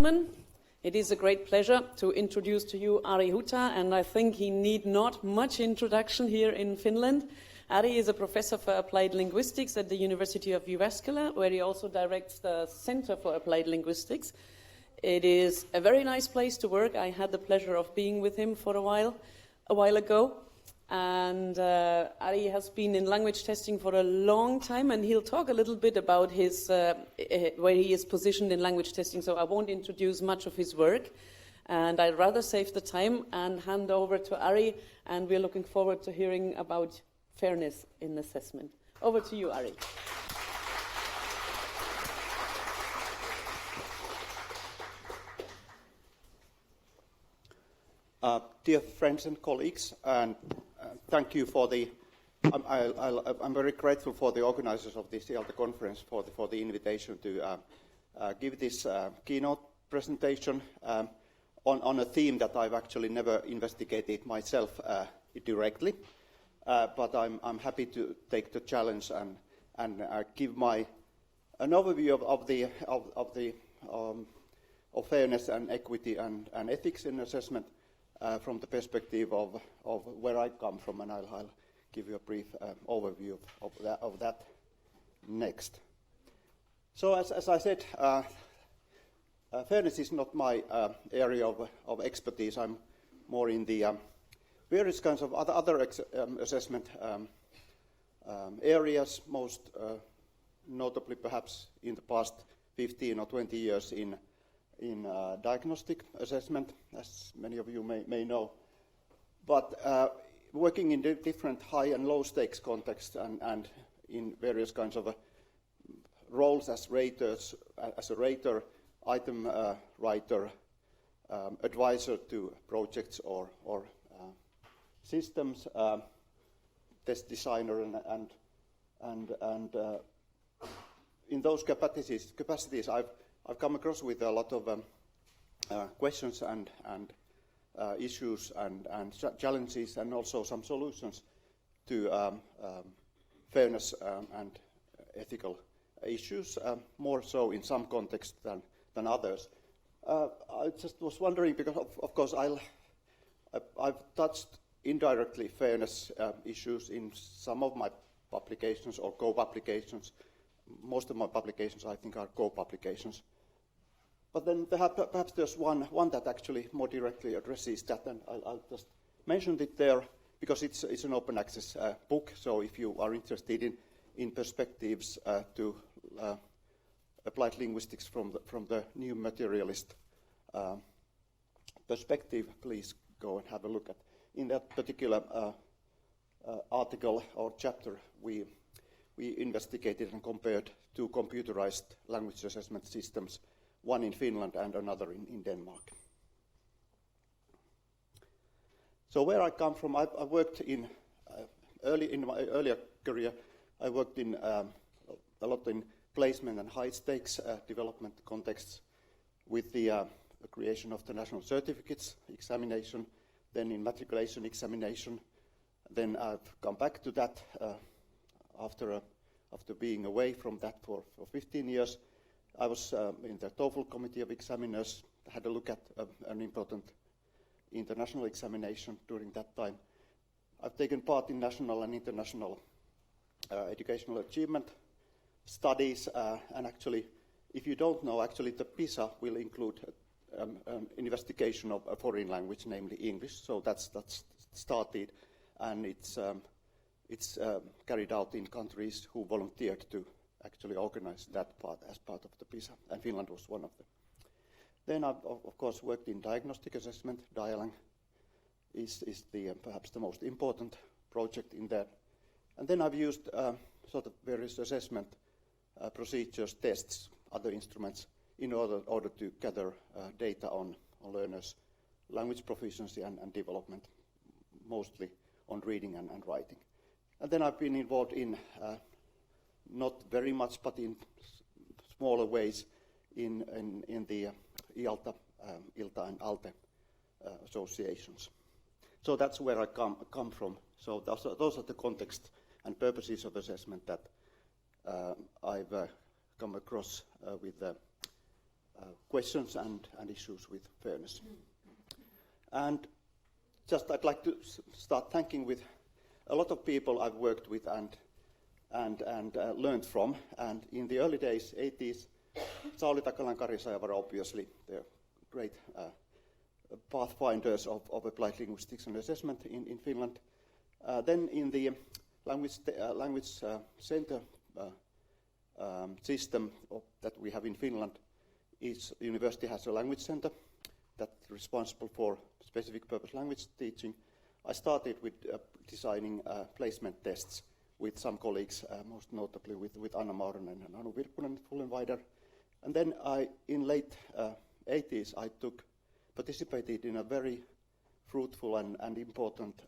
It is a great pleasure to introduce to you Ari Huhta, and I think he need not much introduction here in Finland. Ari is a professor for applied linguistics at the University of Jyväskylä, where he also directs the Center for Applied Linguistics. It is a very nice place to work. I had the pleasure of being with him for a while ago. And Ari has been in language testing for a long time, and he'll talk a little bit about his where he is positioned in language testing, so I won't introduce much of his work. And I'd rather save the time and hand over to Ari, and we're looking forward to hearing about fairness in assessment. Over to you, Ari. Dear friends and colleagues, and thank you for the. I'm very grateful for the organizers of this EALTA conference for the invitation to give this keynote presentation on a theme that I've actually never investigated myself directly, but I'm happy to take the challenge and give an overview of fairness and equity and ethics in assessment. From the perspective of where I come from, and I'll give you a brief overview of that next. So as I said, fairness is not my area of expertise. I'm more in the various kinds of other assessment areas, most notably perhaps in the past 15 or 20 years in diagnostic assessment, as many of you may know, but working in different high and low stakes contexts and in various kinds of roles as raters, as a rater, item writer, advisor to projects or systems, test designer, and in those capacities I've come across with a lot of questions and issues and challenges, and also some solutions to fairness and ethical issues, more so in some contexts than others. I just was wondering, because of course I've touched indirectly fairness issues in some of my publications or co-publications. Most of my publications, I think, are co-publications. But then perhaps there's one that actually more directly addresses that, and I'll just mention it there because it's an open access book. So if you are interested in perspectives to applied linguistics from the new materialist perspective, please go and have a look at. In that particular article or chapter, we investigated and compared two computerized language assessment systems, one in Finland and another in Denmark. So where I come from, I worked in my earlier career, I worked in a lot in placement and high stakes development contexts with the creation of the national certificates examination, then in matriculation examination. Then I've come back to that after being away from that for 15 years. I was in the TOEFL committee of examiners, had a look at an important international examination during that time. I've taken part in national and international educational achievement studies, and actually, if you don't know, actually the PISA will include an investigation of a foreign language, namely English. So that's started, and it's carried out in countries who volunteered to actually organize that part as part of the PISA, and Finland was one of them. Then I've of course worked in diagnostic assessment. Dialang is perhaps the most important project in that. And then I've used sort of various assessment procedures, tests, other instruments in order to gather data on learners' language proficiency and development, mostly on reading and writing. And then I've been involved in, not very much, but in smaller ways in the EALTA, ILTA and ALTA associations. So that's where I come from. So those are the context and purposes of assessment that I've come across with questions and issues with fairness. And just I'd like to start thanking with a lot of people I've worked with and learned from. And in the early days, 80s, Sauli Takalan, Kari Sajavara, obviously, they're great pathfinders of applied linguistics and assessment in Finland. Then in the language center system that we have in Finland, each university has a language center that's responsible for specific purpose language teaching. I started with designing placement tests with some colleagues, most notably with Anna Mauronen and Anu Virkunen, Fullenweider. And then in late 80s, I participated in a very fruitful and important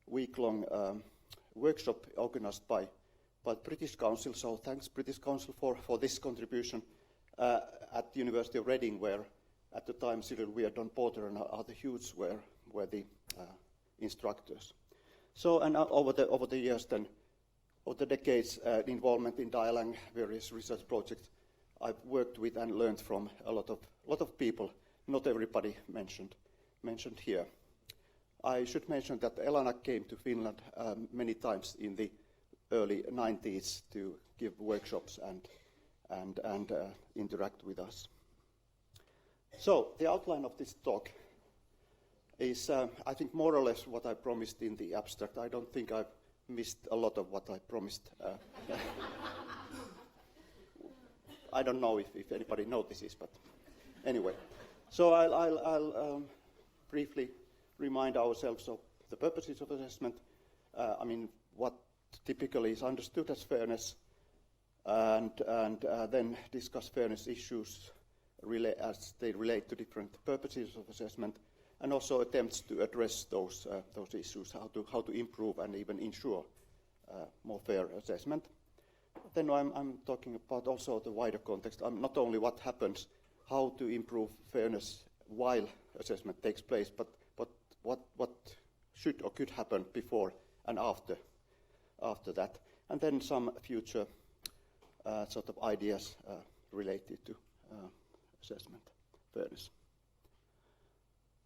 week-long workshop organized by British Council. So thanks British Council for this contribution at the University of Reading, where at the time Cyril Weir, Don Porter and other Hughes were the instructors. So and over the years then, over the decades, involvement in Dialang, various research projects, I've worked with and learned from a lot of people. Not everybody mentioned here. I should mention that Elana came to Finland many times in the early 90s to give workshops and interact with us. So the outline of this talk is, I think, more or less what I promised in the abstract. I don't think I've missed a lot of what I promised. I don't know if anybody notices, but anyway. So I'll briefly remind ourselves of the purposes of assessment. What typically is understood as fairness, and then discuss fairness issues as they relate to different purposes of assessment, and also attempts to address those issues, how to improve and even ensure more fair assessment. Then I'm talking about also the wider context, not only what happens, how to improve fairness while assessment takes place, but what should or could happen before and after that, and then some future sort of ideas related to assessment fairness.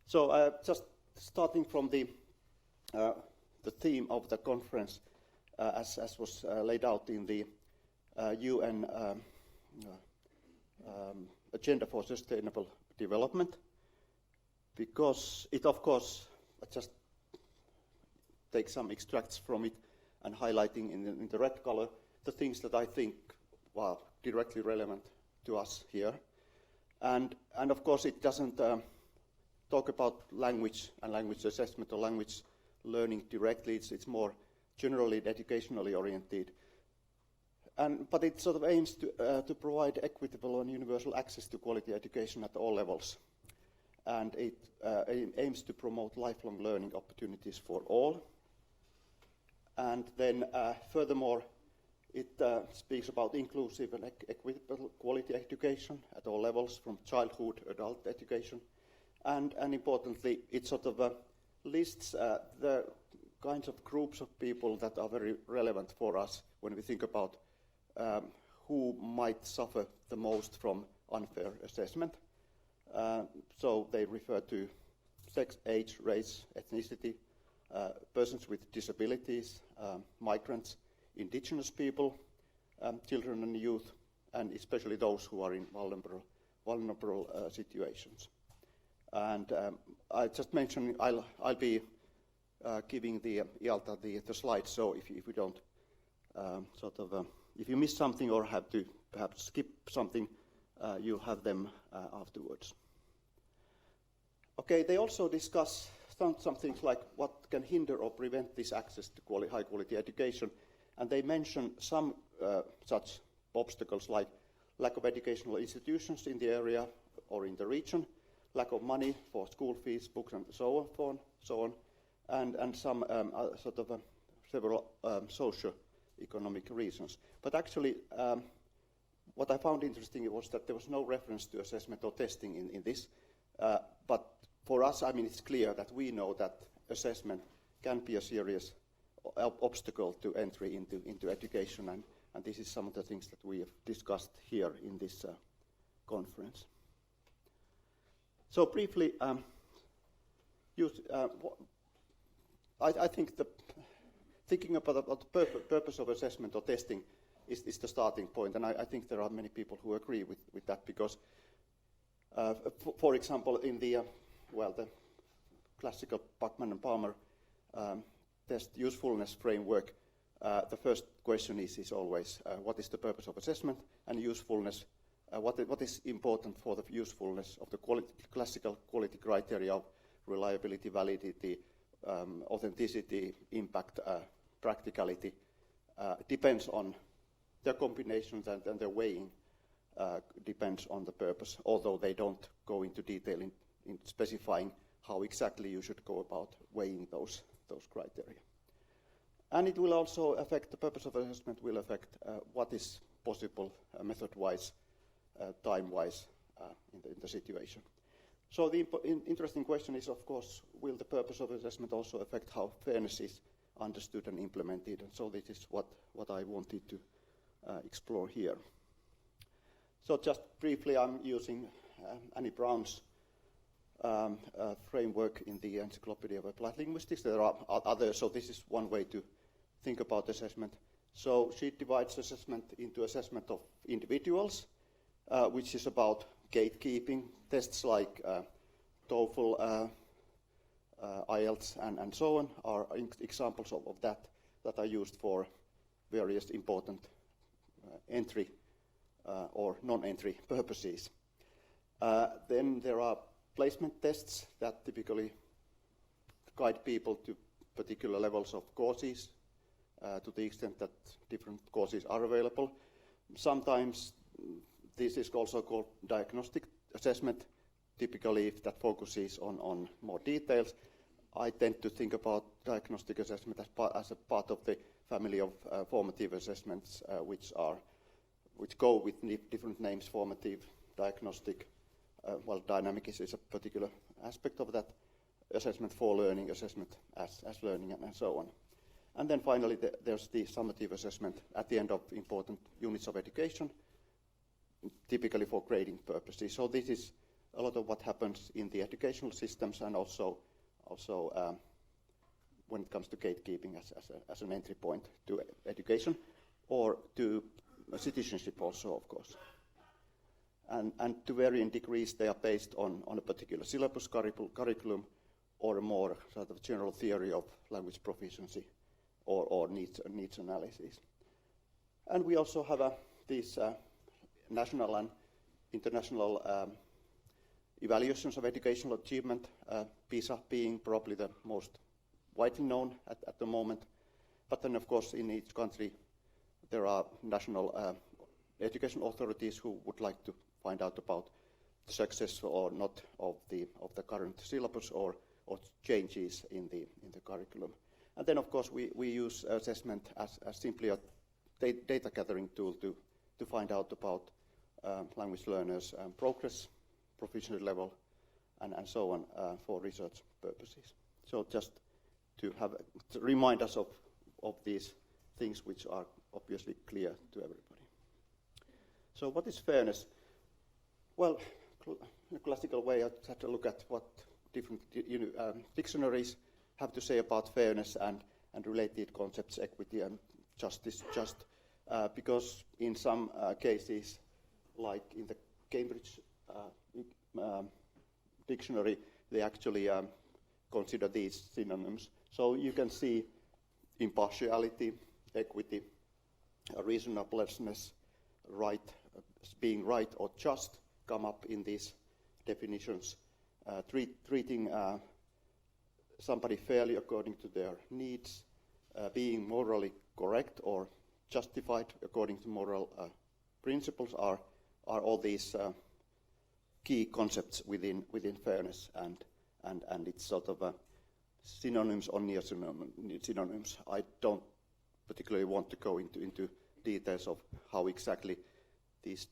So just starting from the theme of the conference, as was laid out in the UN Agenda for Sustainable Development, because it, of course, just takes some extracts from it and highlighting in the red color the things that I think are directly relevant to us here. And of course, it doesn't talk about language and language assessment or language learning directly. It's more generally educationally oriented. But it sort of aims to provide equitable and universal access to quality education at all levels. And it aims to promote lifelong learning opportunities for all. And then furthermore, it speaks about inclusive and equitable quality education at all levels, from childhood, adult education. And importantly, it sort of lists the kinds of groups of people that are very relevant for us when we think about who might suffer the most from unfair assessment. So they refer to sex, age, race, ethnicity, persons with disabilities, migrants, indigenous people, children and youth, and especially those who are in vulnerable situations. And I just mentioned I'll be giving the EALTA the slides, so if you don't if you miss something or have to perhaps skip something, you'll have them afterwards. Okay, they also discuss some things like what can hinder or prevent this access to high quality education, and they mention some such obstacles like lack of educational institutions in the area or in the region, lack of money for school fees, books, and so on, and some several socio-economic reasons. But actually, what I found interesting was that there was no reference to assessment or testing in this. But for us, it's clear that we know that assessment can be a serious obstacle to entry into education, and this is some of the things that we have discussed here in this conference. So briefly, I think thinking about the purpose of assessment or testing is the starting point, and I think there are many people who agree with that, because, for example, in the classical Buckman and Palmer test usefulness framework, the first question is always what is the purpose of assessment, and usefulness, what is important for the usefulness of the classical quality criteria of reliability, validity, authenticity, impact, practicality, depends on their combinations, and their weighing depends on the purpose, although they don't go into detail in specifying how exactly you should go about weighing those criteria. And it will also affect, the purpose of assessment will affect what is possible method-wise, time-wise in the situation. So the interesting question is, of course, will the purpose of assessment also affect how fairness is understood and implemented? And so this is what I wanted to explore here. So just briefly, I'm using Annie Brown's framework in the Encyclopedia of Applied Linguistics. There are others, so this is one way to think about assessment. So she divides assessment into assessment of individuals, which is about gatekeeping. Tests like TOEFL, EALTA, and so on are examples of that are used for various important entry or non-entry purposes. Then there are placement tests that typically guide people to particular levels of courses to the extent that different courses are available. Sometimes this is also called diagnostic assessment, typically if that focuses on more details. I tend to think about diagnostic assessment as a part of the family of formative assessments, which go with different names: formative, diagnostic. Dynamic is a particular aspect of that. Assessment for learning, assessment as learning, and so on. And then finally, there's the summative assessment at the end of important units of education, typically for grading purposes. So this is a lot of what happens in the educational systems, and also when it comes to gatekeeping as an entry point to education, or to citizenship also, of course. And to varying degrees, they are based on a particular syllabus curriculum, or a more sort of general theory of language proficiency, or needs analysis. And we also have these national and international evaluations of educational achievement, PISA being probably the most widely known at the moment. But then, of course, in each country, there are national education authorities who would like to find out about the success or not of the current syllabus, or changes in the curriculum. And then, of course, we use assessment as simply a data gathering tool to find out about language learners' progress, proficiency level, and so on for research purposes. So just to remind us of these things which are obviously clear to everybody. So what is fairness? Well, in a classical way, I had to look at what different dictionaries have to say about fairness and related concepts, equity and justice, because in some cases, like in the Cambridge dictionary, they actually consider these synonyms. So you can see impartiality, equity, reasonableness, right, being right or just come up in these definitions. Treating somebody fairly according to their needs, being morally correct or justified according to moral principles are all these key concepts within fairness, and it's sort of synonyms or near synonyms. I don't particularly want to go into details of how exactly these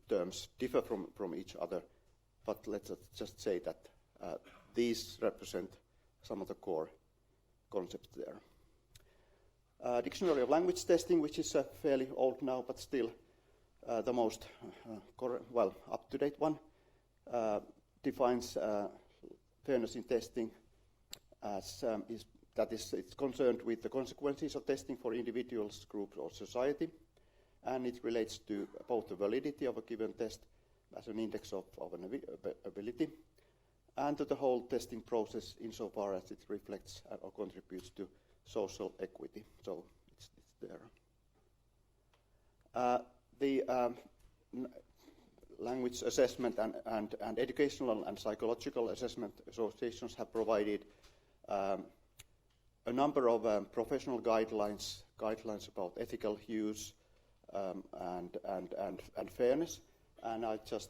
terms differ from each other, but let's just say that these represent some of the core concepts there. Dictionary of Language Testing, which is fairly old now, but still the most up-to-date one, defines fairness in testing as it's concerned with the consequences of testing for individuals, groups, or society, and it relates to both the validity of a given test as an index of an ability, and to the whole testing process insofar as it reflects or contributes to social equity. So it's there. The language assessment and educational and psychological assessment associations have provided a number of professional guidelines about ethical use and fairness, and I just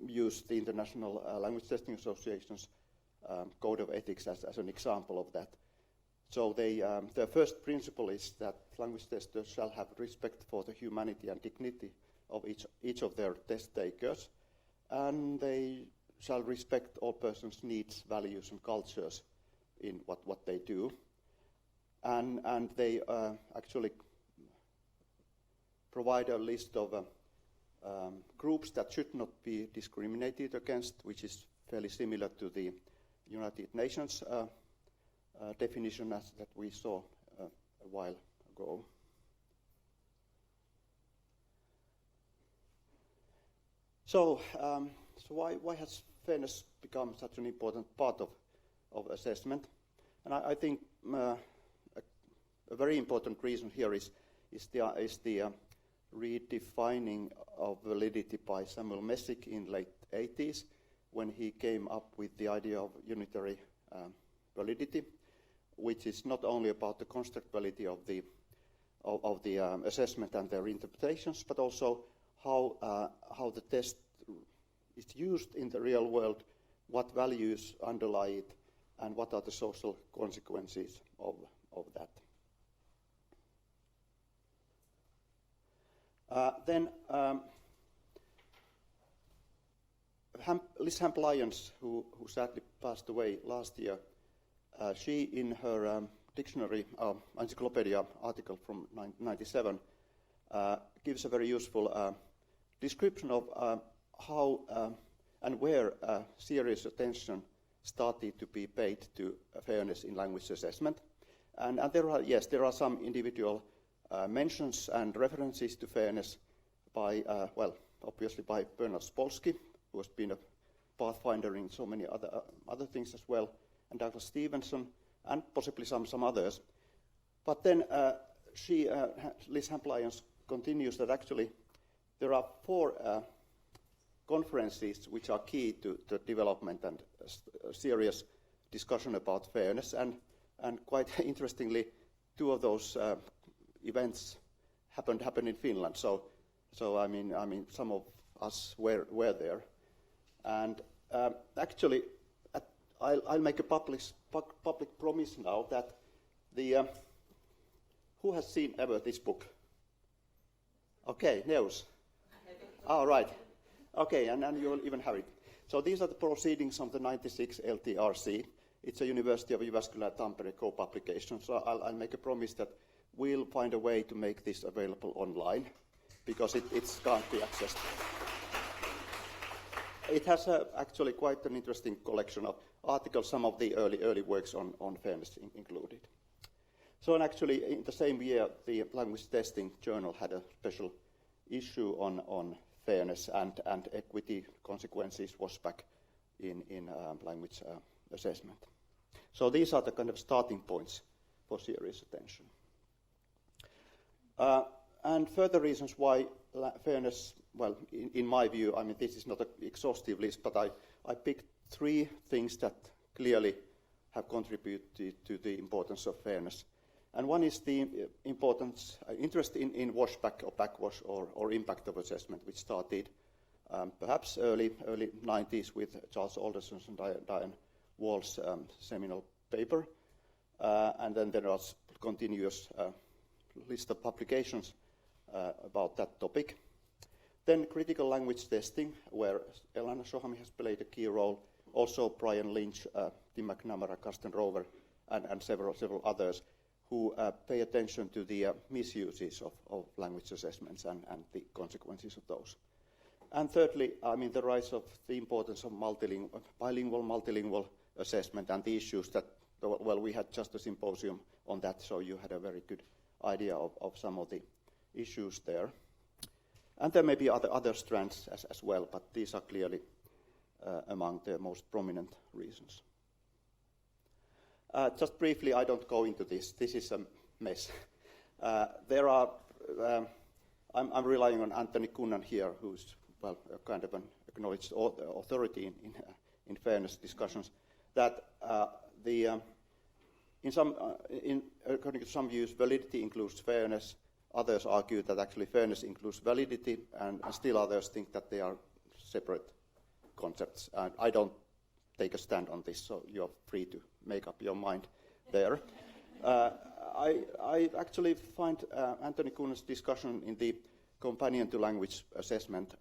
use the International Language Testing Association's Code of Ethics as an example of that. So the first principle is that language testers shall have respect for the humanity and dignity of each of their test takers, and they shall respect all persons' needs, values, and cultures in what they do. And they actually provide a list of groups that should not be discriminated against, which is fairly similar to the United Nations definition that we saw a while ago. So why has fairness become such an important part of assessment? And I think a very important reason here is the redefining of validity by Samuel Messick in late 80s, when he came up with the idea of unitary validity, which is not only about the constructability of the assessment and their interpretations, but also how the test is used in the real world, what values underlie it, and what are the social consequences of that. Then Liz Hamp-Lyons, who sadly passed away last year, she in her dictionary, encyclopedia article from 1997, gives a very useful description of how and where serious attention started to be paid to fairness in language assessment. And there are some individual mentions and references to fairness by, obviously by Bernard Spolsky, who has been a pathfinder in so many other things as well, and Douglas Stevenson, and possibly some others. But then Liz Hamp-Lyons continues that actually there are 4 conferences which are key to the development and serious discussion about fairness, and quite interestingly, 2 of those events happened in Finland. So I mean, some of us were there, and actually, I'll make a public promise now that who has seen ever this book? Okay, Neus. All right. Okay, and you'll even have it. So these are the proceedings of the 96 LTRC. It's a University of Jyväskylä Tampere co-publication. So I'll make a promise that we'll find a way to make this available online, because it can't be accessed. It has actually quite an interesting collection of articles, some of the early works on fairness included. So, and actually, in the same year, the Language Testing Journal had a special issue on fairness and equity consequences was back in language assessment. So these are the kind of starting points for serious attention. And further reasons why fairness, well, in my view, I mean, this is not an exhaustive list, but I picked 3 things that clearly have contributed to the importance of fairness. And one is the interest in washback or backwash or impact of assessment, which started perhaps early 90s with Charles Alderson's and Diane Wall's seminal paper. And then there was continuous list of publications about that topic. Then critical language testing, where Elana Shohami has played a key role. Also Brian Lynch, Tim McNamara, Carsten Rover, and several others who pay attention to the misuses of language assessments and the consequences of those. And thirdly, I mean, the rise of the importance of bilingual, multilingual assessment and the issues that, well, we had just a symposium on that, so you had a very good idea of some of the issues there. And there may be other strands as well, but these are clearly among the most prominent reasons. Just briefly, I don't go into this. This is a mess. There are, I'm relying on Anthony Kunnan here, who's, well, a kind of an acknowledged authority in fairness discussions, that according to some views, validity includes fairness. Others argue that actually fairness includes validity, and still others think that they are separate concepts. And I don't take a stand on this, so you're free to make up your mind there. I actually find Anthony Kuhn's discussion in the Companion to Language Assessment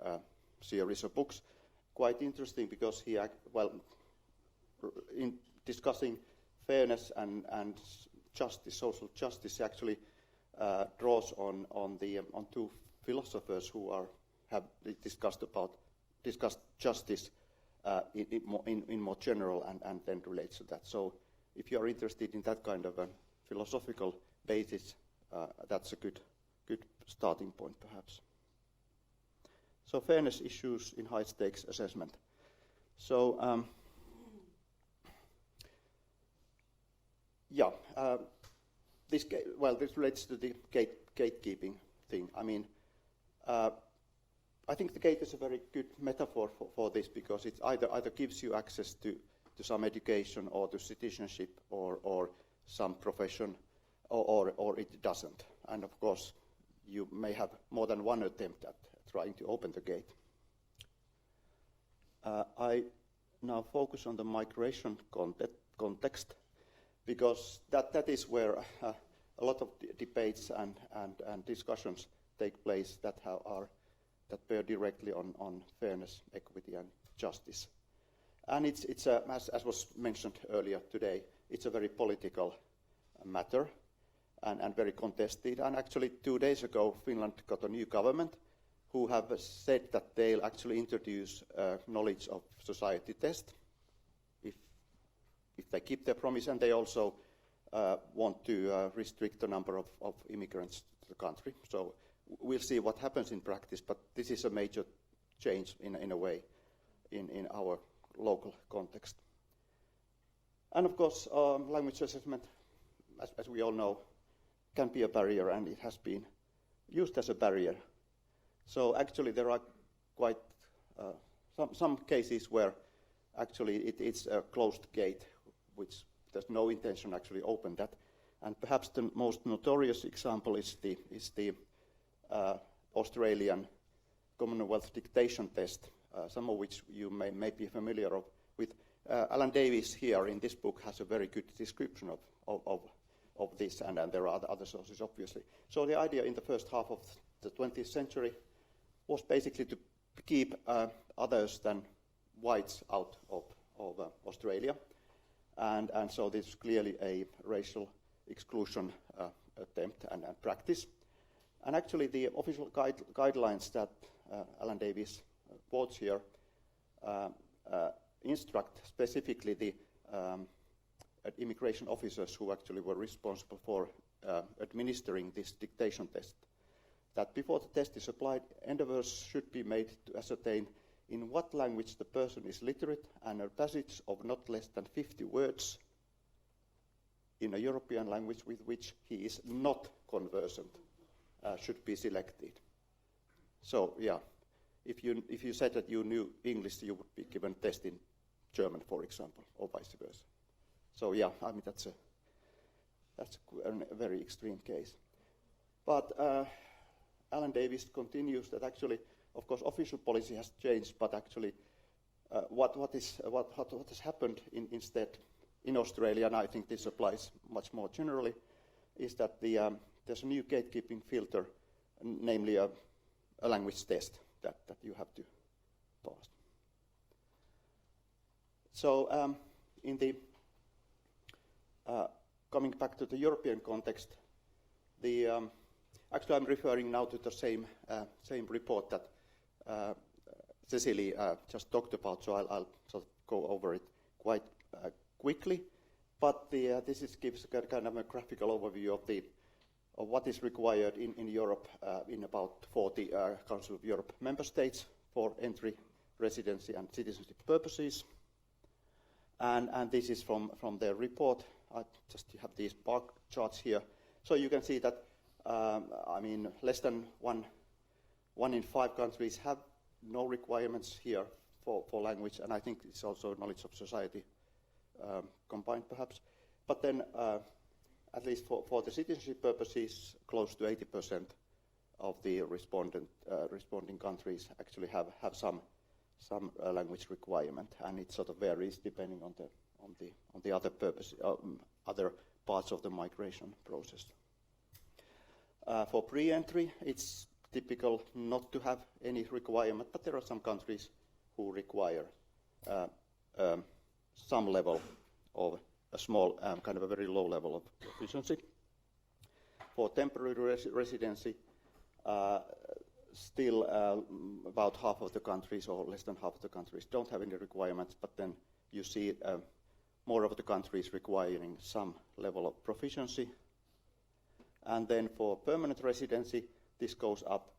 series of books quite interesting, because he, in discussing fairness and justice, social justice, actually draws on two philosophers who have discussed justice in more general and then relates to that. So if you are interested in that kind of a philosophical basis, that's a good starting point perhaps. So fairness issues in high stakes assessment. So this relates to the gatekeeping thing. I mean, I think the gate is a very good metaphor for this, because it either gives you access to some education or to citizenship or some profession, or it doesn't. And of course, you may have more than one attempt at trying to open the gate. I now focus on the migration context, because that is where a lot of debates and discussions take place that bear directly on fairness, equity, and justice. And it's as was mentioned earlier today, it's a very political matter and very contested. And actually 2 days ago, Finland got a new government who have said that they'll actually introduce a knowledge of society test if they keep their promise, and they also want to restrict the number of immigrants to the country. So we'll see what happens in practice, but this is a major change in a way in our local context. And of course, language assessment, as we all know, can be a barrier, and it has been used as a barrier. So actually there are quite some cases where actually it's a closed gate, which there's no intention actually open that. And perhaps the most notorious example is the Australian Commonwealth dictation test, some of which you may be familiar with. Alan Davies here in this book has a very good description of this, and there are other sources, obviously. So the idea in the first half of the 20th century was basically to keep others than whites out of Australia. And so this is clearly a racial exclusion attempt and practice. And actually the official guidelines that Alan Davies quotes here instruct specifically the immigration officers who actually were responsible for administering this dictation test, that before the test is applied, endeavors should be made to ascertain in what language the person is literate, and a passage of not less than 50 words in a European language with which he is not conversant should be selected. So, yeah, if you said that you knew English, you would be given a test in German, for example, or vice versa. So, yeah, I mean, that's a very extreme case. But Alan Davies continues that actually, of course, official policy has changed, but actually what has happened instead in Australia, and I think this applies much more generally, is that there's a new gatekeeping filter, namely a language test that you have to pass. So in the coming back to the European context, actually I'm referring now to the same report that Cecily just talked about, so I'll sort of go over it quite quickly. But this gives kind of a graphical overview of what is required in Europe in about 40 Council of Europe member states for entry, residency and citizenship purposes. And this is from their report. I just have these bar charts here. So you can see that, less than one in 5 countries have no requirements here for language, and I think it's also knowledge of society combined perhaps. But then, at least for the citizenship purposes, close to 80% of the responding countries actually have some language requirement, and it sort of varies depending on the other purpose, other parts of the migration process. For pre-entry, it's typical not to have any requirement, but there are some countries who require some level of a small, kind of a very low level of proficiency. For temporary residency, still about half of the countries, or less than half of the countries, don't have any requirements, but then you see more of the countries requiring some level of proficiency. And then for permanent residency, this goes up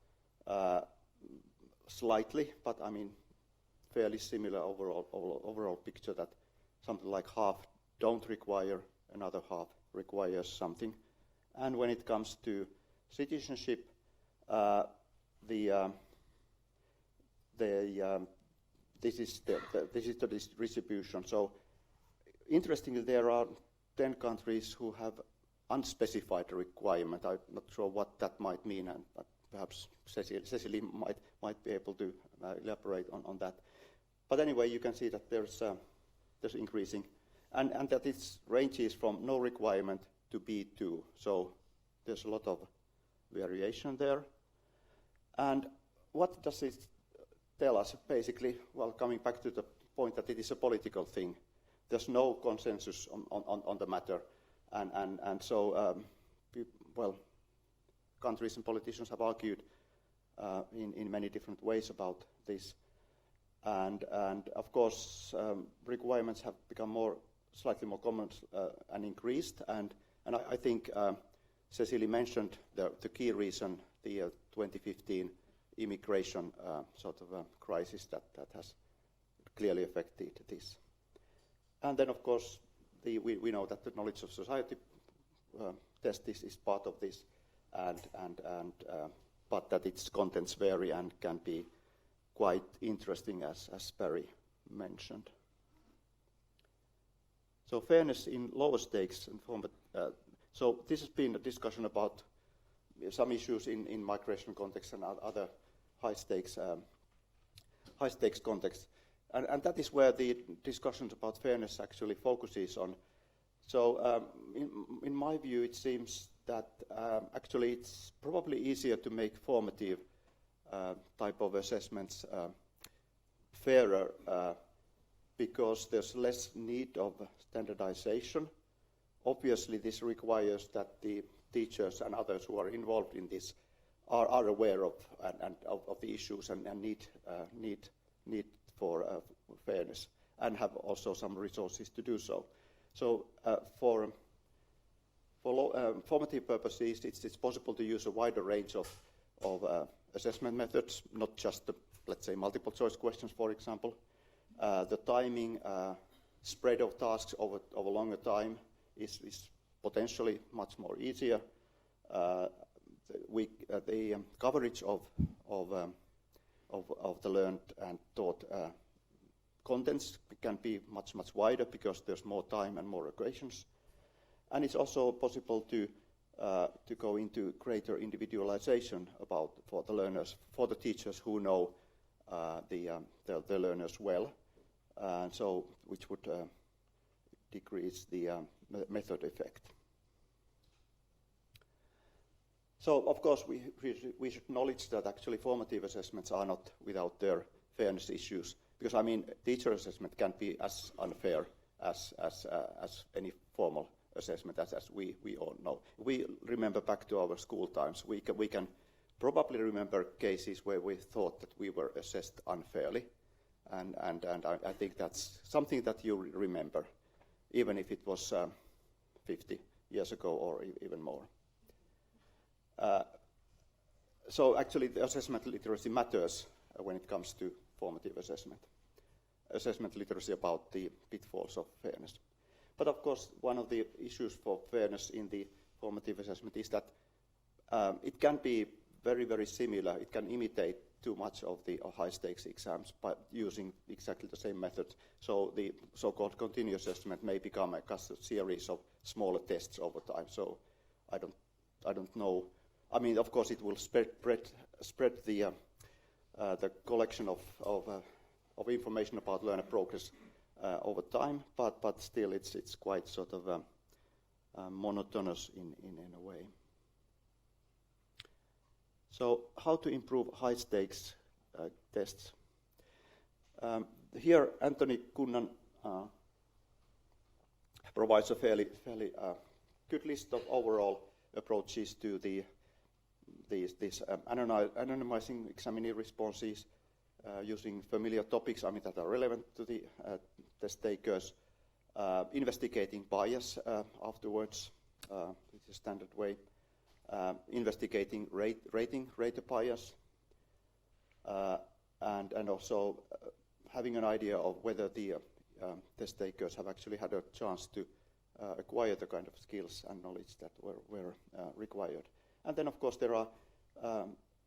slightly, but I mean fairly similar overall picture, that something like half don't require, another half requires something. And when it comes to citizenship, this is the distribution. So interestingly, there are 10 countries who have unspecified requirement. I'm not sure what that might mean, and perhaps Cecily might be able to elaborate on that. But anyway, you can see that there's increasing, and that it ranges from no requirement to B2. So there's a lot of variation there. And what does it tell us? Basically, well, coming back to the point that it is a political thing. There's no consensus on the matter, and so countries and politicians have argued in many different ways about this, and of course requirements have become slightly more common and increased, and I think Cecily mentioned the key reason, the 2015 immigration crisis that has clearly affected this. And then, of course, we know that the knowledge of society test is part of this, but that its contents vary and can be quite interesting, as Barry mentioned. So fairness in lower stakes so this has been a discussion about some issues in migration context and other high stakes contexts. And that is where the discussions about fairness actually focuses on. So in my view, it seems that actually it's probably easier to make formative type of assessments fairer because there's less need of standardization. Obviously, this requires that the teachers and others who are involved in this are aware of the issues and need for fairness, and have also some resources to do so. So for formative purposes, it's possible to use a wider range of assessment methods, not just the, let's say, multiple choice questions, for example. The timing, spread of tasks over longer time is potentially much more easier. The coverage of the learned and taught contents can be much wider because there's more time and more occasions, and it's also possible to go into greater individualization for the learners, for the teachers who know the learners well, so which would decrease the method effect. So, of course, we should acknowledge that actually formative assessments are not without their fairness issues, because, I mean, teacher assessment can be as unfair as any formal assessment, as we all know. We remember back to our school times. We can probably remember cases where we thought that we were assessed unfairly, and I think that's something that you remember, even if it was 50 years ago or even more. So actually, the assessment literacy matters when it comes to formative assessment. Assessment literacy about the pitfalls of fairness. But of course, one of the issues for fairness in the formative assessment is that it can be very, very similar. It can imitate too much of the high-stakes exams by using exactly the same method. So the so-called continuous assessment may become a series of smaller tests over time. So I don't know. I mean, of course, it will spread the collection of information about learner progress over time, but still it's quite sort of monotonous in a way. So how to improve high-stakes tests? Here, Anthony Kunnan provides a fairly good list of overall approaches to these anonymizing examinee responses using familiar topics that are relevant to the test takers, investigating bias afterwards, it's a standard way, investigating rater bias, and also having an idea of whether the test takers have actually had a chance to acquire the kind of skills and knowledge that were required. And then, of course, there are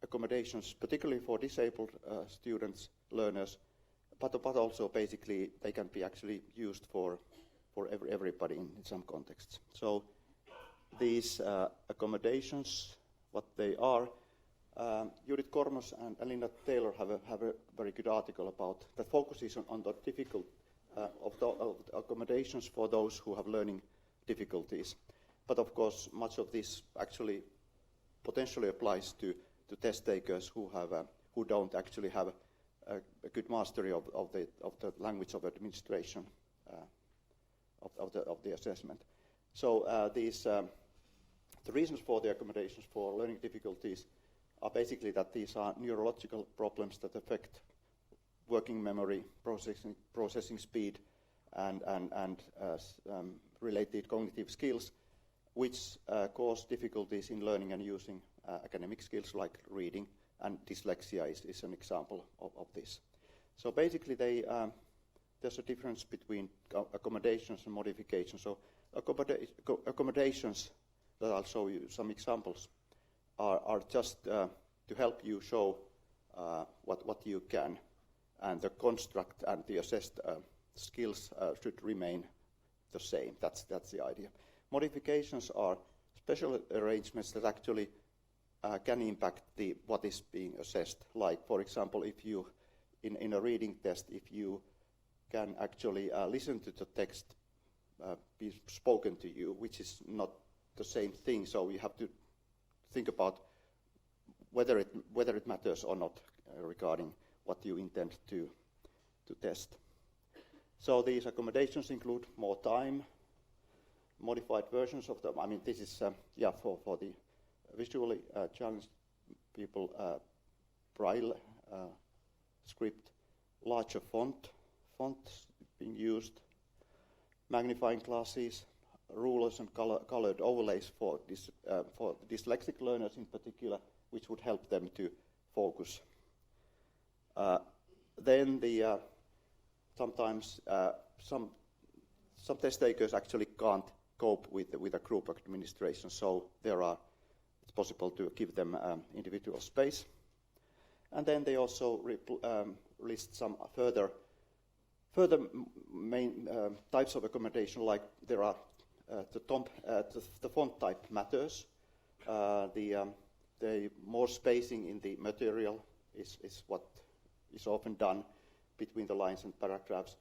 accommodations, particularly for disabled students, learners, but also basically they can be actually used for everybody in some contexts. So these accommodations, what they are, Judith Kormos and Linda Taylor have a very good article about that focuses on the difficult of the accommodations for those who have learning difficulties. But of course, much of this actually potentially applies to test takers who don't actually have a good mastery of the language of administration of the assessment. So the reasons for the accommodations for learning difficulties are basically that these are neurological problems that affect working memory, processing speed, and related cognitive skills, which cause difficulties in learning and using academic skills like reading, and dyslexia is an example of this. So basically there's a difference between accommodations and modifications. So accommodations, that I'll show you some examples, are just to help you show what you can, and the construct and the assessed skills should remain the same. That's the idea. Modifications are special arrangements that actually can impact what is being assessed. Like, for example, if you, in a reading test, if you can actually listen to the text be spoken to you, which is not the same thing, so you have to think about whether it matters or not regarding what you intend to test. So these accommodations include more time, modified versions of them. I mean, this is for the visually challenged people, Braille script, larger fonts being used, magnifying glasses, rulers and colored overlays for dyslexic learners in particular, which would help them to focus. Then sometimes some test takers actually can't cope with a group administration, so it's possible to give them individual space. And then they also list some further main types of accommodation, like there are the font type matters. The more spacing in the material is what is often done between the lines and paragraphs.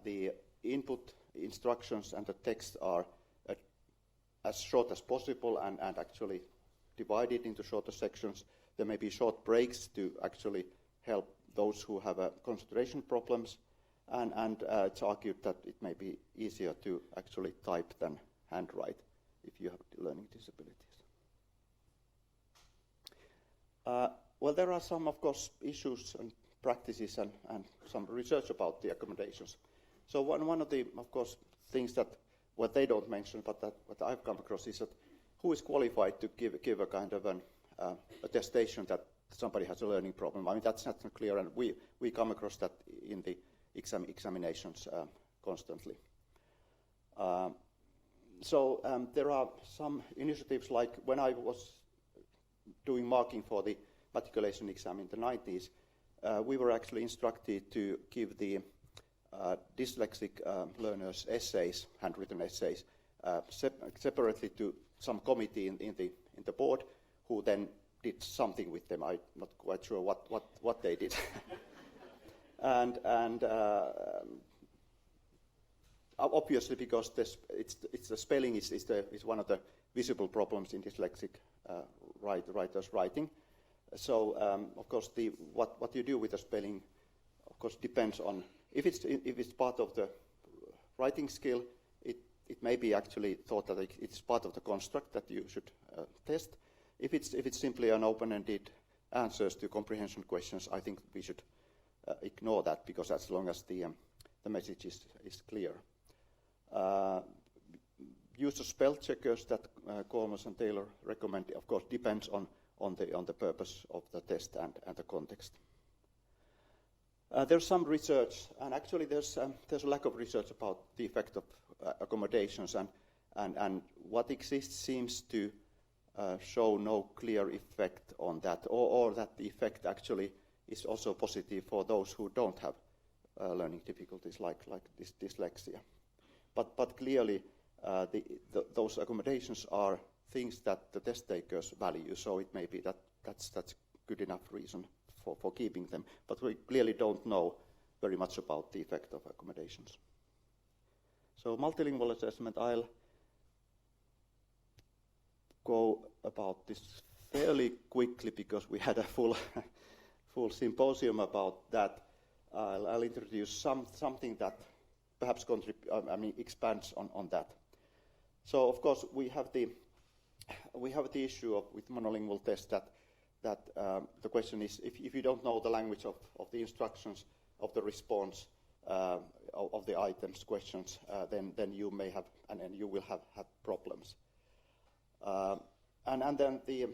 The input instructions and the text are as short as possible and actually divided into shorter sections. There may be short breaks to actually help those who have concentration problems, and it's argued that it may be easier to actually type than handwrite if you have learning disabilities. Well, there are some, of course, issues and practices and some research about the accommodations. So one of the, of course, things that what they don't mention, but that what I've come across is that who is qualified to give a kind of an attestation that somebody has a learning problem. I mean, that's not clear, and we come across that in the examinations constantly. So there are some initiatives, like when I was doing marking for the matriculation exam in the 90s, we were actually instructed to give the dyslexic learners essays, handwritten essays, separately to some committee in the board, who then did something with them. I'm not quite sure what they did. and obviously, because it's the spelling is one of the visible problems in dyslexic writers' writing. So of course, what you do with the spelling, of course, depends on if it's part of the writing skill. It may be actually thought that it's part of the construct that you should test. If it's simply an open-ended answers to comprehension questions, I think we should ignore that, because as long as the message is clear. Use of spell checkers that Colmos and Taylor recommend, of course, depends on the purpose of the test and the context. There's some research, and actually there's a lack of research about the effect of accommodations, and what exists seems to show no clear effect on that, or that the effect actually is also positive for those who don't have learning difficulties like this dyslexia. But clearly those accommodations are things that the test takers value, so it may be that's good enough reason for keeping them. But we clearly don't know very much about the effect of accommodations. So multilingual assessment, I'll go about this fairly quickly because we had a full symposium about that. I'll introduce something that perhaps expands on that. So of course we have the issue with monolingual tests that the question is, if you don't know the language of the instructions, of the response, of the items, questions, then you may have, and you will have problems. And then the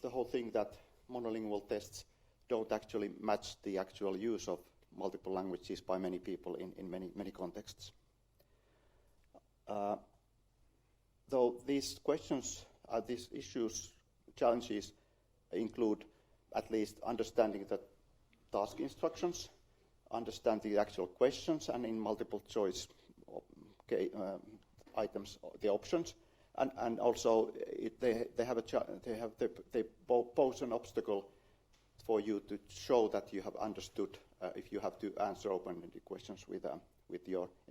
whole thing that monolingual tests don't actually match the actual use of multiple languages by many people in many contexts. Though these questions, these issues, challenges include at least understanding the task instructions, understanding the actual questions, and in multiple choice items, the options, and also they pose an obstacle for you to show that you have understood if you have to answer open-ended questions in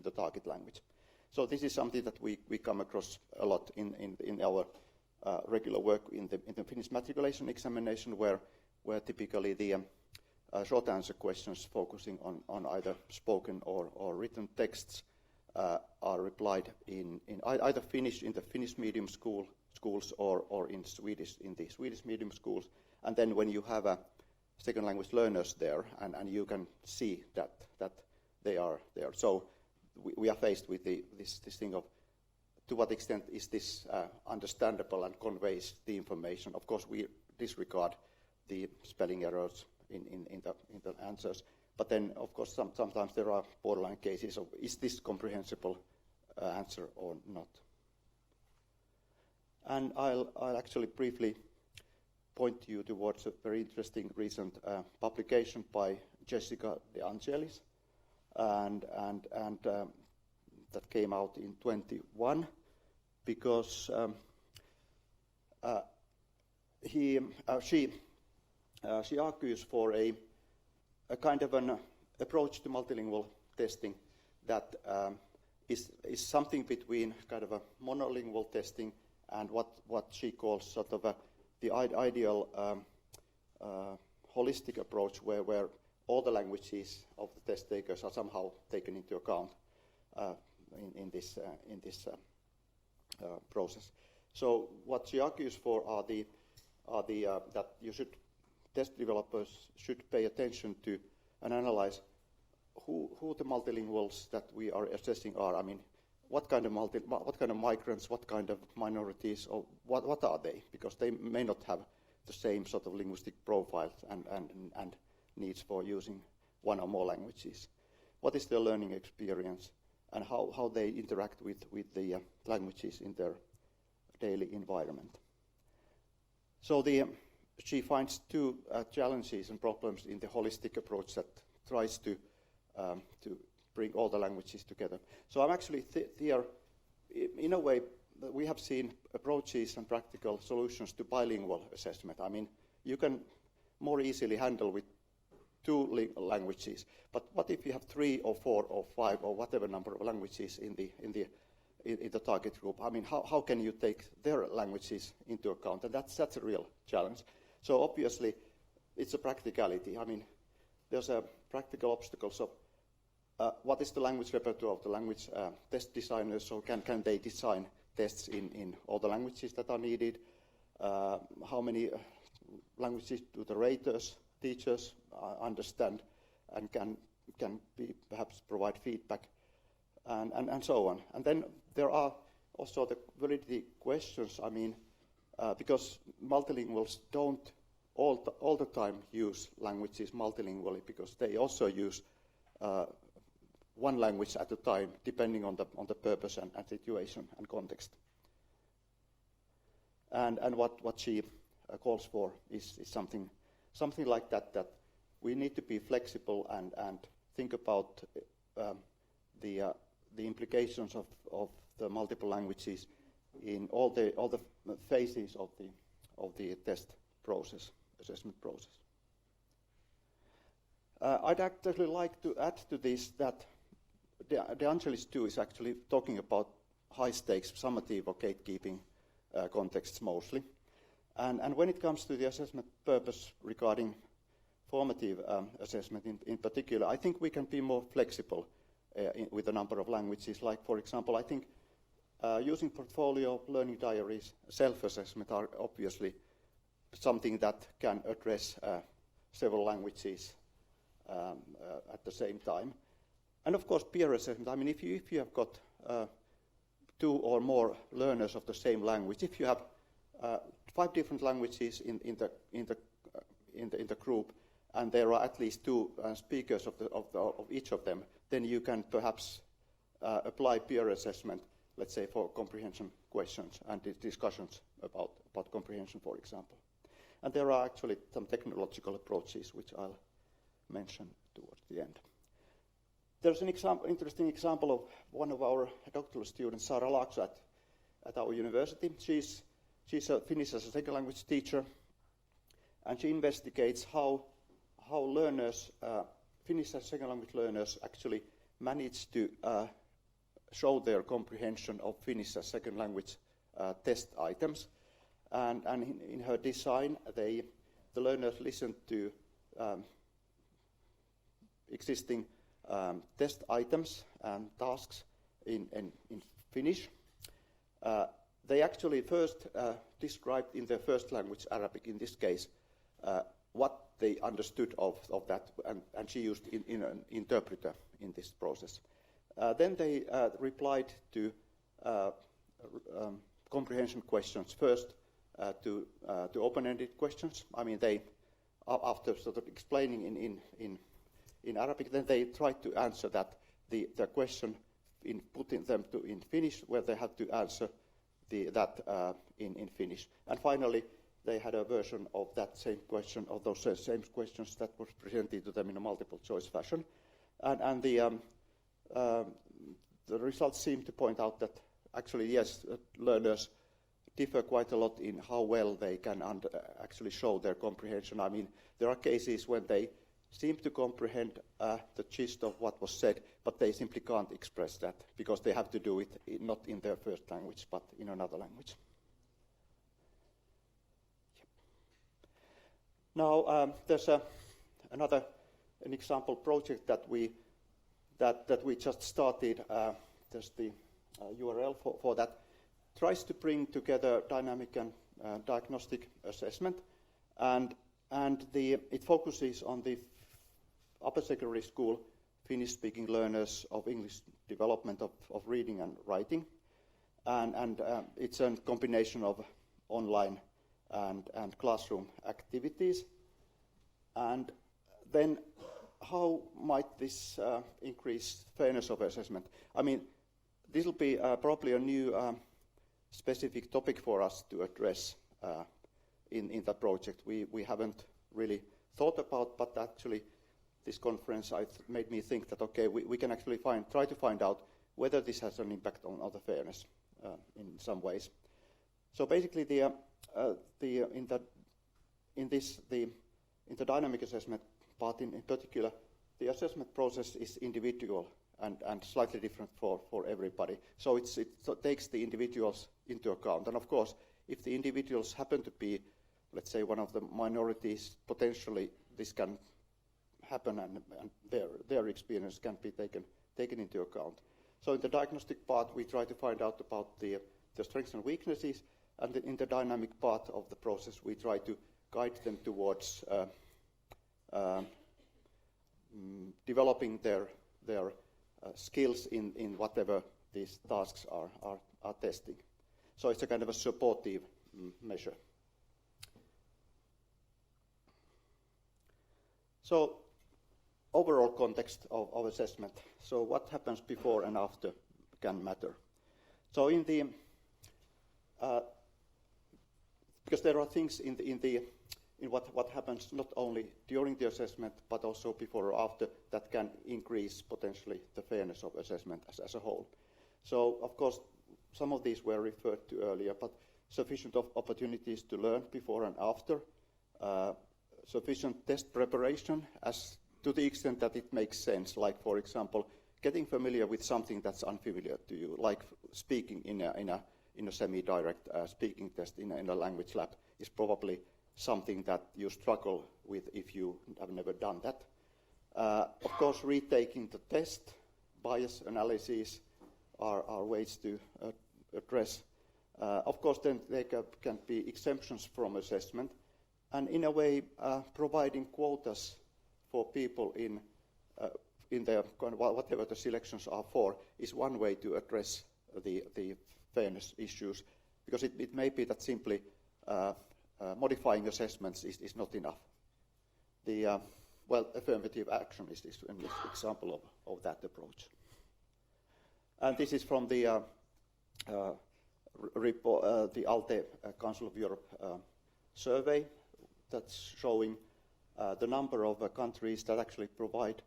the target language. So this is something that we come across a lot in our regular work in the Finnish matriculation examination, where typically the short answer questions focusing on either spoken or written texts are replied in either Finnish in the Finnish medium schools or in Swedish in the Swedish medium schools. And then when you have a second language learners there, and you can see that they are there. So we are faced with this thing of to what extent is this understandable and conveys the information. Of course, we disregard the spelling errors in the answers. But then, of course, sometimes there are borderline cases of is this comprehensible answer or not. And I'll actually briefly point you towards a very interesting recent publication by Jessica De Angelis, and that came out in 21, because she argues for a kind of an approach to multilingual testing that is something between kind of a monolingual testing and what she calls sort of the ideal holistic approach, where all the languages of the test takers are somehow taken into account in this process. So what she argues for are that test developers should pay attention to and analyze who the multilinguals that we are assessing are. I mean, what kind of migrants, what kind of minorities, or what are they? Because they may not have the same sort of linguistic profiles and needs for using one or more languages. What is their learning experience, and how they interact with the languages in their daily environment. So she finds two challenges and problems in the holistic approach that tries to bring all the languages together. So I'm actually here, in a way, we have seen approaches and practical solutions to bilingual assessment. I mean, you can more easily handle with two languages, but what if you have 3 or 4 or 5 or whatever number of languages in the target group? I mean, how can you take their languages into account? And that's a real challenge. So obviously, it's a practicality. I mean, there's a practical obstacle. So what is the language repertoire of the language test designers? So can they design tests in all the languages that are needed? How many languages do the raters, teachers understand and can perhaps provide feedback, and so on. And then there are also the validity questions. I mean, because multilinguals don't all the time use languages multilingually, because they also use one language at a time, depending on the purpose and situation and context. And what she calls for is something like that we need to be flexible and think about the implications of the multiple languages in all the phases of the test process, assessment process. I'd actually like to add to this that the Angelis 2 is actually talking about high-stakes summative or gatekeeping contexts mostly. And when it comes to the assessment purpose regarding formative assessment in particular, I think we can be more flexible with a number of languages. Like, for example, I think using portfolio, learning diaries, self-assessment are obviously something that can address several languages at the same time. And of course, peer assessment. I mean, if you have got 2 or more learners of the same language, if you have 5 different languages in the group, and there are at least 2 speakers of each of them, then you can perhaps apply peer assessment, let's say, for comprehension questions and discussions about comprehension, for example. And there are actually some technological approaches which I'll mention towards the end. There's an interesting example of one of our doctoral students, Saara Laakso, at our university. She's a Finnish as a second language teacher, and she investigates how learners, Finnish as second language learners, actually manage to show their comprehension of Finnish as second language test items. And in her design, the learners listen to existing test items and tasks in Finnish. They actually first described in their first language, Arabic in this case, what they understood of that, and she used in an interpreter in this process. Then they replied to comprehension questions first, to open-ended questions. I mean, they, after sort of explaining in Arabic, then they tried to answer that the question in putting them in Finnish, where they had to answer that in Finnish. And finally, they had a version of that same question, of those same questions that was presented to them in a multiple choice fashion. And the results seem to point out that actually, yes, learners differ quite a lot in how well they can actually show their comprehension. I mean, there are cases when they seem to comprehend the gist of what was said, but they simply can't express that because they have to do it not in their first language, but in another language. Now, there's an example project that we just started. There's the URL for that. tries to bring together dynamic and diagnostic assessment, and it focuses on the upper secondary school Finnish-speaking learners of English development of reading and writing, and it's a combination of online and classroom activities. And then how might this increase fairness of assessment? I mean, this will be probably a new specific topic for us to address in that project. We haven't really thought about, but actually this conference made me think that, okay, we can actually try to find out whether this has an impact on the fairness in some ways. So basically, in the dynamic assessment part in particular, the assessment process is individual and slightly different for everybody. So it takes the individuals into account. And of course, if the individuals happen to be, let's say, one of the minorities, potentially this can happen, and their experience can be taken into account. So in the diagnostic part, we try to find out about the strengths and weaknesses, and in the dynamic part of the process, we try to guide them towards developing their skills in whatever these tasks are testing. So it's a kind of a supportive measure. So overall context of assessment. So what happens before and after can matter. So in the because there are things in what happens not only during the assessment but also before or after that can increase potentially the fairness of assessment as a whole. So of course some of these were referred to earlier, but sufficient of opportunities to learn before and after, sufficient test preparation as to the extent that it makes sense, like for example getting familiar with something that's unfamiliar to you, like speaking in a semi-direct speaking test in a language lab is probably something that you struggle with if you have never done that. Of course, retaking the test, bias analysis are ways to address. Of course, then there can be exemptions from assessment, and in a way, providing quotas for people in their whatever the selections are for is one way to address the fairness issues, because it may be that simply modifying assessments is not enough. The affirmative action is an example of that approach. And this is from the report, the EALTA Council of Europe survey that's showing the number of countries that actually provide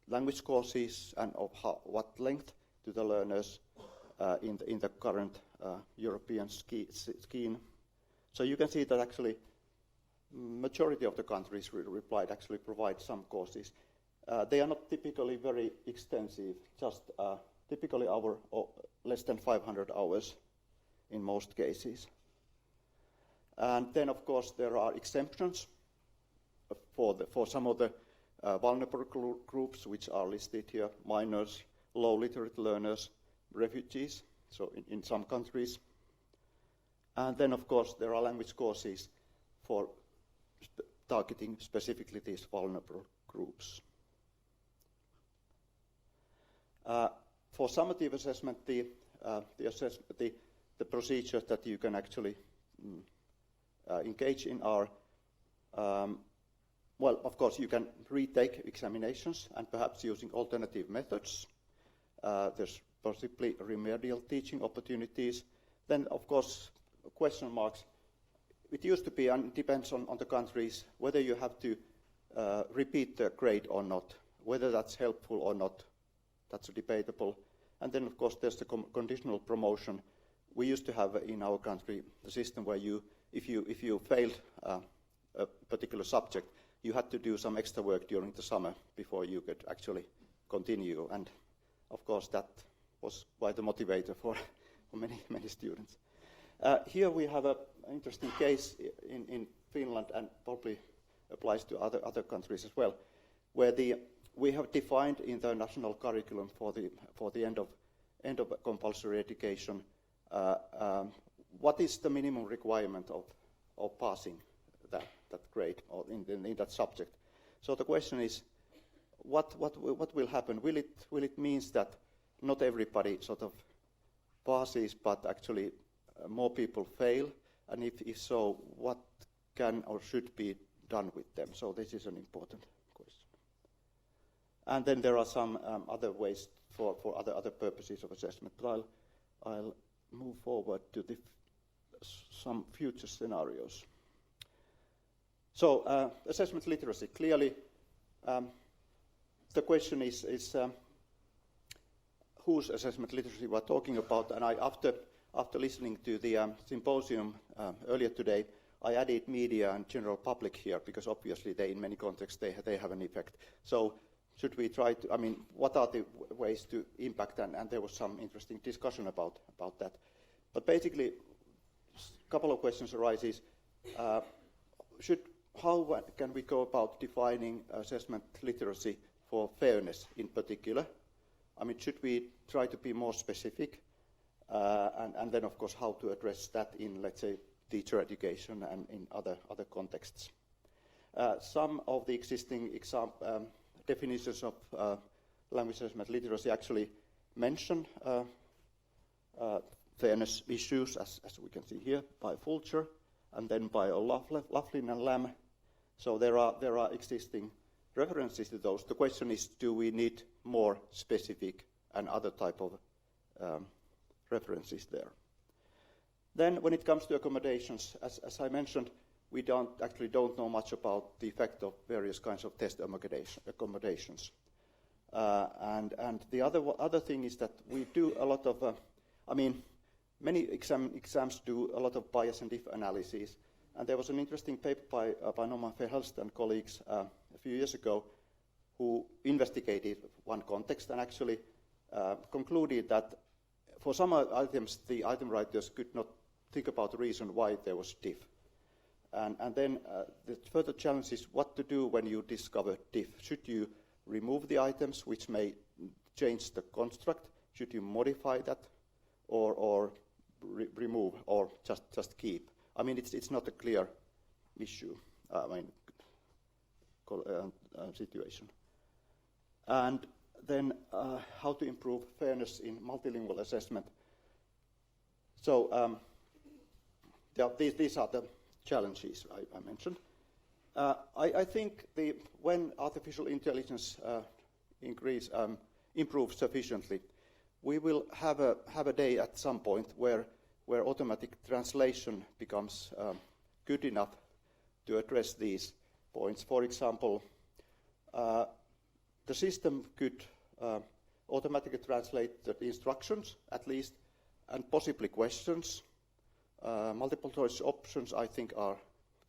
language courses and of what length to the learners in the current European scheme. So you can see that actually majority of the countries replied actually provide some courses. They are not typically very extensive, just typically less than 500 hours in most cases. And then of course there are exemptions for some of the vulnerable groups which are listed here: minors, low literate learners, refugees, so in some countries. And then of course there are language courses for targeting specifically these vulnerable groups. For summative assessment, the procedures that you can actually engage in are, well, of course, you can retake examinations and perhaps using alternative methods. There's possibly remedial teaching opportunities. Then, of course, question marks. It used to be, and it depends on the countries, whether you have to repeat the grade or not, whether that's helpful or not. That's debatable. And then, of course, there's the conditional promotion. We used to have in our country a system where if you failed a particular subject, you had to do some extra work during the summer before you could actually continue. And, of course, that was quite a motivator for many students. Here we have an interesting case in Finland, and probably applies to other countries as well, where we have defined in the national curriculum for the end of compulsory education what is the minimum requirement of passing that grade or in that subject? So the question is, what will happen? Will it mean that not everybody sort of passes, but actually more people fail? And if so, what can or should be done with them? So this is an important question. And then there are some other ways for other purposes of assessment. But I'll move forward to some future scenarios. So assessment literacy. Clearly, the question is whose assessment literacy we're talking about. And after listening to the symposium earlier today, I added media and general public here because obviously in many contexts they have an effect. So should we try to, what are the ways to impact? And there was some interesting discussion about that. But basically, a couple of questions arises. How can we go about defining assessment literacy for fairness in particular? Should we try to be more specific? And then, of course, how to address that in, let's say, teacher education and in other contexts. Some of the existing definitions of language assessment literacy actually mention fairness issues, as we can see here, by Fulcher, and then by Laughlin and Lamb. So there are existing references to those. The question is, do we need more specific and other type of references there? Then when it comes to accommodations, as I mentioned, we don't know much about the effect of various kinds of test accommodations. And the other thing is that we do a lot of, many exams do a lot of bias and diff analysis. And there was an interesting paper by Norman Verhelst and colleagues a few years ago who investigated one context and actually concluded that for some items, the item writers could not think about the reason why there was diff. And then the further challenge is what to do when you discover diff. Should you remove the items, which may change the construct? Should you modify that or remove or just keep? It's not a clear issue, situation. And then how to improve fairness in multilingual assessment. So these are the challenges I mentioned. I think when artificial intelligence improves sufficiently, we will have a day at some point where automatic translation becomes good enough to address these points. For example, the system could automatically translate the instructions, at least, and possibly questions. Multiple choice options, I think, are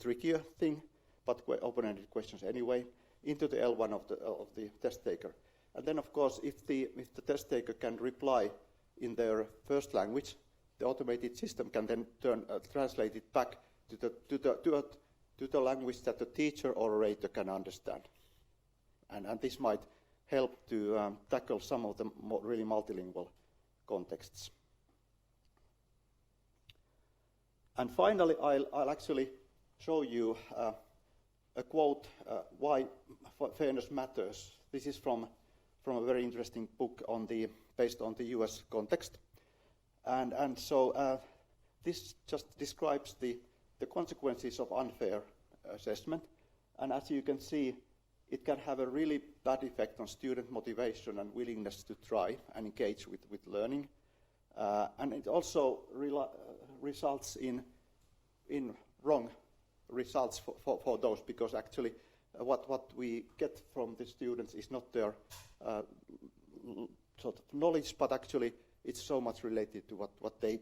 trickier thing, but open-ended questions anyway, into the L1 of the test taker. And then, of course, if the test taker can reply in their first language, the automated system can then translate it back to the language that the teacher or orator can understand. And this might help to tackle some of the really multilingual contexts. And finally, I'll actually show you a quote, why fairness matters. This is from a very interesting book based on the US context. And so this just describes the consequences of unfair assessment. And as you can see, it can have a really bad effect on student motivation and willingness to try and engage with learning. And it also results in wrong results for those, because actually what we get from the students is not their sort of knowledge, but actually it's so much related to what they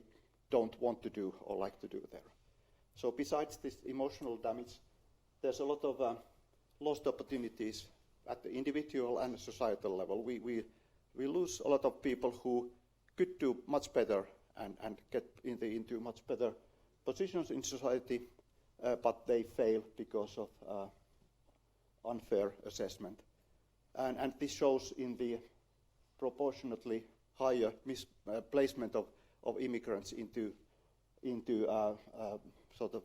don't want to do or like to do there. So besides this emotional damage, there's a lot of lost opportunities at the individual and societal level. We lose a lot of people who could do much better and get into much better positions in society, but they fail because of unfair assessment. And this shows in the proportionately higher misplacement of of immigrants into sort of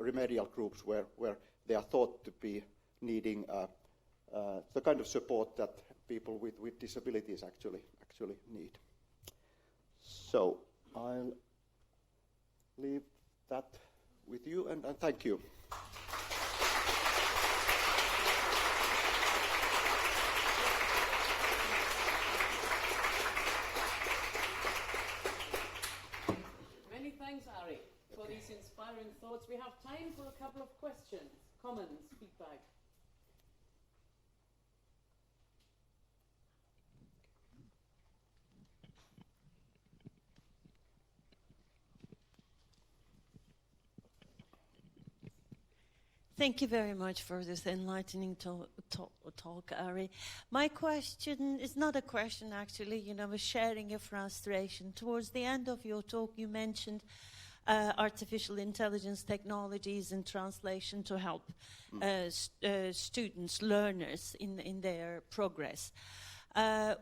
remedial groups where they are thought to be needing the kind of support that people with disabilities actually need. So I'll leave that with you, and thank you. Many thanks, Ari, for these inspiring thoughts. We have time for a couple of questions, comments, feedback. Thank you very much for this enlightening talk, Ari. My question is not a question, actually, sharing your frustration. Towards the end of your talk, you mentioned artificial intelligence technologies and translation to help students, learners in their progress.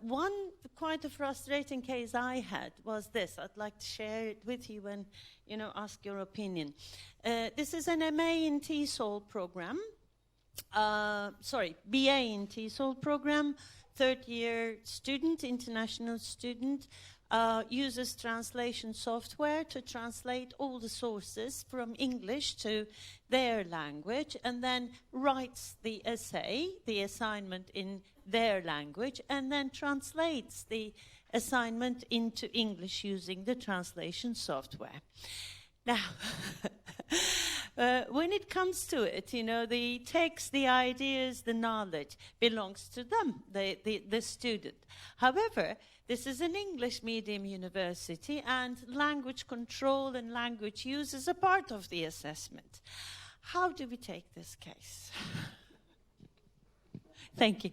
One quite a frustrating case I had was this. I'd like to share it with you and, ask your opinion. This is an MA in TESOL program. BA in TESOL program. Third-year student, international student, uses translation software to translate all the sources from English to their language, and then writes the essay, the assignment in their language, and then translates the assignment into English using the translation software. Now, when it comes to it, the text, the ideas, the knowledge belongs to them, the student. However, this is an English medium university, and language control and language use is a part of the assessment. How do we take this case? Thank you.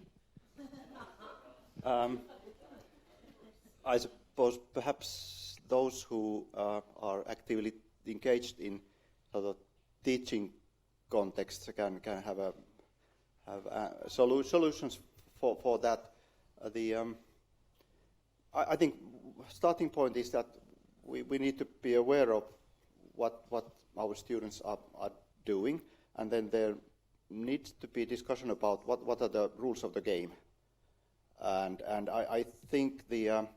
I suppose perhaps those who are actively engaged in sort of teaching contexts can have solutions for that. I think starting point is that we need to be aware of what our students are doing, and then there needs to be discussion about what are the rules of the game. And I think the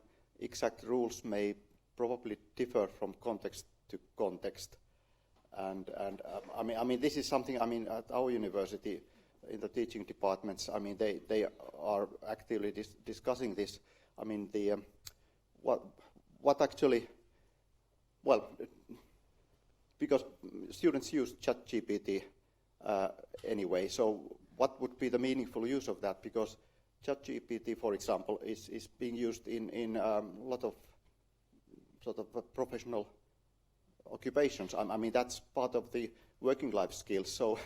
exact rules may probably differ from context to context. And I mean this is something, at our university, in the teaching departments, they are actively discussing this. What actually, because students use ChatGPT anyway, so what would be the meaningful use of that? Because ChatGPT, for example, is being used in a lot of sort of professional occupations. That's part of the working life skills. So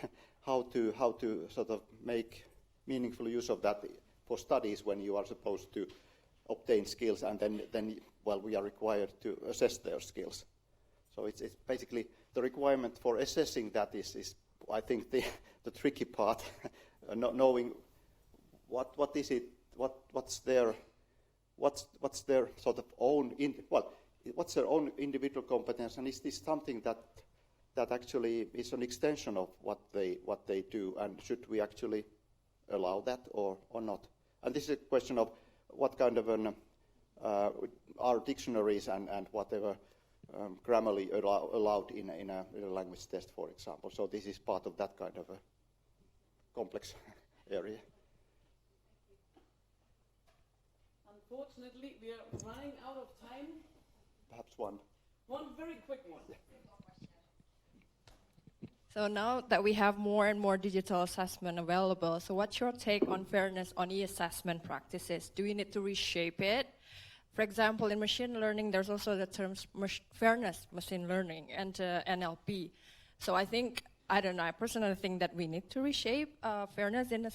how to sort of make meaningful use of that for studies when you are supposed to obtain skills, and then we are required to assess their skills. So it's basically the requirement for assessing that is I think the tricky part, knowing what is it, what's their sort of own what's their own individual competence, and is this something that actually is an extension of what they do, and should we actually allow that or not? And this is a question of what kind of are dictionaries and whatever Grammarly allowed in a language test, for example. So this is part of that kind of a complex area. Unfortunately, we are running out of time. Perhaps one very quick one. So now that we have more and more digital assessment available, so what's your take on fairness on e-assessment practices? Do we need to reshape it? For example, in machine learning, there's also the terms fairness machine learning and NLP. So I personally think that we need to reshape fairness in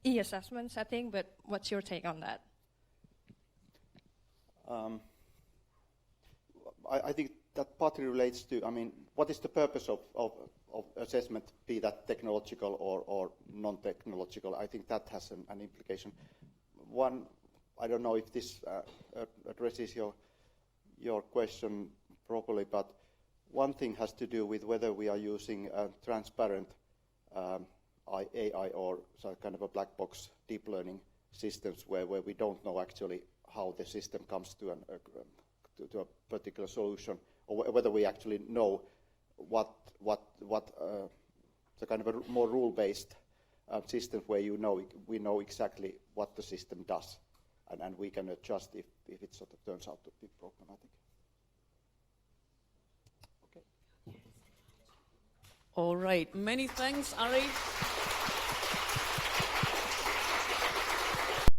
e-assessment setting, but what's your take on that? I think that partly relates to, what is the purpose of assessment, be that technological or non-technological? I think that has an implication. One, I don't know if this addresses your your question properly, but one thing has to do with whether we are using transparent AI or some kind of a black box deep learning systems where we don't know actually how the system comes to a particular solution, or whether we actually know what the kind of a more rule-based system where we know exactly what the system does, and we can adjust if it sort of turns out to be problematic. All right. Many thanks, Ari.